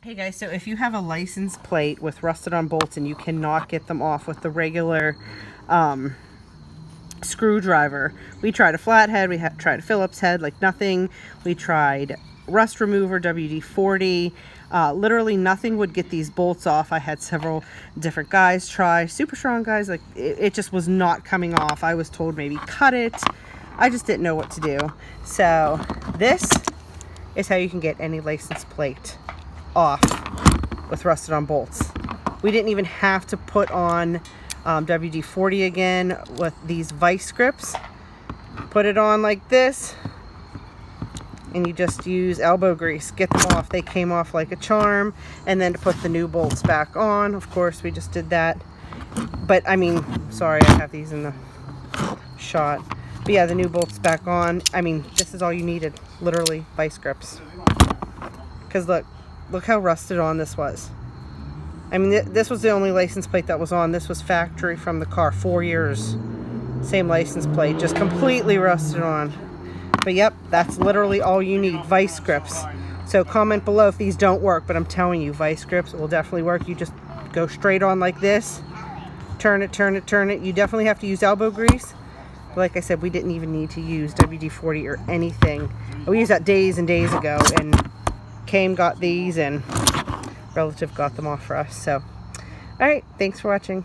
Hey guys, so if you have a license plate with rusted on bolts and you cannot get them off with the regular screwdriver, we tried a flathead, we tried a Phillips head, like nothing. We tried rust remover, WD-40. Literally nothing would get these bolts off. I had several different guys try, super strong guys, like it just was not coming off. I was told maybe cut it. I just didn't know what to do. So this is how you can get any license plate off with rusted on bolts. We didn't even have to put on WD-40 again with these vice grips. Put it on like this and you just use elbow grease, get them off. They came off like a charm. And then to put the new bolts back on, of course we just did that. But I mean, sorry, I have these in the shot. But yeah, the new bolts back on. I mean, this is all you needed, literally vice grips. Because look how rusted on this was. I mean, this was the only license plate that was on. This was factory from the car, 4 years. Same license plate, just completely rusted on. But yep, that's literally all you need, vice grips. So comment below if these don't work, but I'm telling you, vice grips will definitely work. You just go straight on like this, turn it, turn it, turn it. You definitely have to use elbow grease. But like I said, we didn't even need to use WD-40 or anything. We used that days and days ago, and Came got these and relative got them off for us. So all right, thanks for watching.